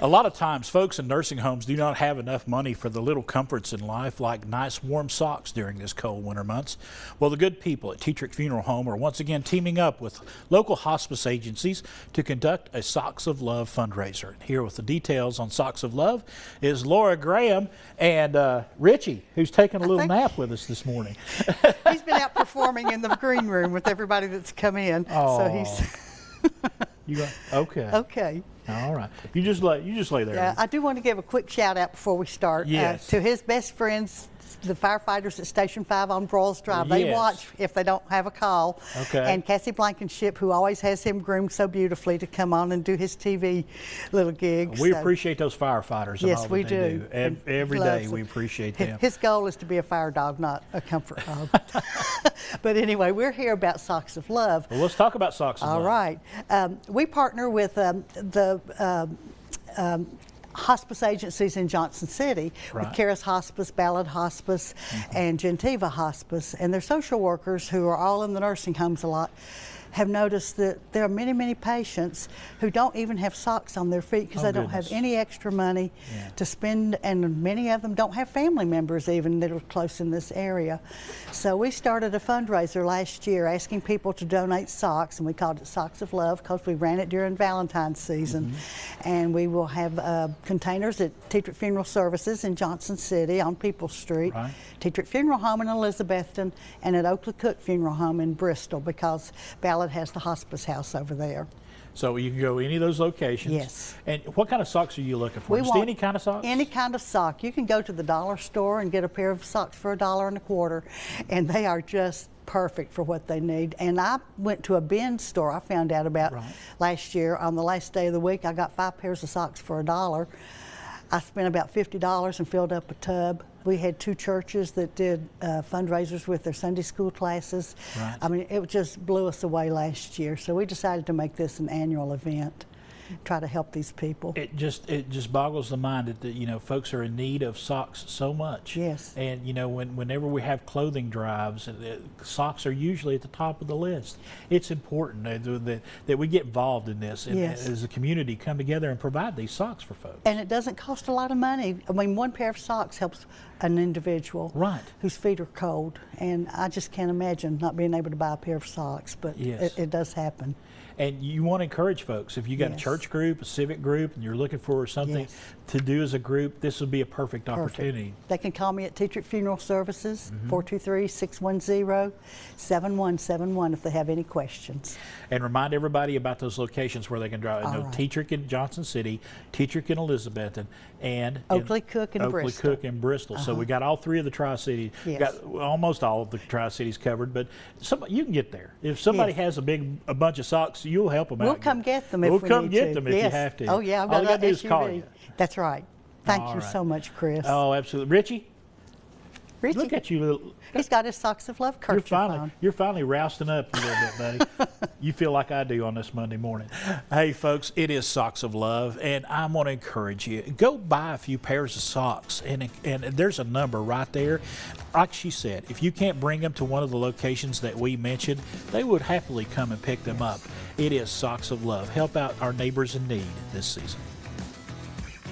A lot of times, folks in nursing homes do not have enough money for the little comforts in life like nice warm socks during this cold winter months. Well, the good people at Tetrick Funeral Home are once again teaming up with local hospice agencies to conduct a Socks of Love fundraiser. Here with the details on Socks of Love is Laura Graham and Richie, who's taking a little nap with us this morning. He's been out performing in the green room with everybody that's come in. Oh. So he's okay. okay. All right. You just lay there. Yeah, I do want to give a quick shout out before we start. Yes. To his best friends, the firefighters at Station 5 on Broyles Drive. They watch if they don't have a call. Okay. And Cassie Blankenship, who always has him groomed so beautifully to come on and do his TV little gig. We appreciate those firefighters. Yes, and all we that they do. Every day we appreciate them. His goal is to be a fire dog, not a comfort dog. But anyway, we're here about Socks of Love. Well, let's talk about Socks of Love. All right. We partner with hospice agencies in Johnson City, with Caris Hospice, Ballad Hospice, and Gentiva Hospice, and their social workers, who are all in the nursing homes a lot, have noticed that there are many, many patients who don't even have socks on their feet because they don't have any extra money to spend, and many of them don't have family members even that are close in this area. So we started a fundraiser last year asking people to donate socks, and we called it Socks of Love because we ran it during Valentine's season. And we will have containers at Tetrick Funeral Services in Johnson City on Peoples Street, Tetrick Funeral Home in Elizabethton, and at Oakley Cook Funeral Home in Bristol, because Ballad has the hospice house over there. So you can go any of those locations. Yes. And what kind of socks are you looking for? Just any kind of socks? Any kind of sock. You can go to the dollar store and get a pair of socks for $1.25, and they are just perfect for what they need. And I went to a bin store I found out about last year. On the last day of the week, I got 5 pairs of socks for $1. I spent about $50 and filled up a tub. We had 2 churches that did fundraisers with their Sunday school classes. I mean, it just blew us away last year. So we decided to make this an annual event, try to help these people. It just boggles the mind that folks are in need of socks so much. Yes. And whenever we have clothing drives, socks are usually at the top of the list. It's important that we get involved in this and as a community come together and provide these socks for folks. And it doesn't cost a lot of money. I mean, 1 pair of socks helps an individual whose feet are cold, and I just can't imagine not being able to buy a pair of socks, but it does happen. And you want to encourage folks, if you got a church group, a civic group, and you're looking for something to do as a group, this would be a perfect opportunity. They can call me at Tetrick Funeral Services, 423-610-7171 if they have any questions. And remind everybody about those locations where they can drive. Tetrick in Johnson City, Tetrick in Elizabethton, and Oakley Cook in Bristol. So we got all 3 of the Tri-Cities, got almost all of the Tri-Cities covered, but you can get there. If somebody has a bunch of socks, you'll help them out. We'll come get them if we need to. We'll come get them if you have to. Oh yeah, I've all you got to do is SUV. call you. That's right. Thank you so much, Chris. Oh, absolutely. Richie, look at you. He's got his Socks of Love kerchief on. You're finally rousting up a little bit, buddy. You feel like I do on this Monday morning. Hey, folks, it is Socks of Love, and I want to encourage you. Go buy a few pairs of socks, and there's a number right there. Like she said, if you can't bring them to one of the locations that we mentioned, they would happily come and pick them up. It is Socks of Love. Help out our neighbors in need this season.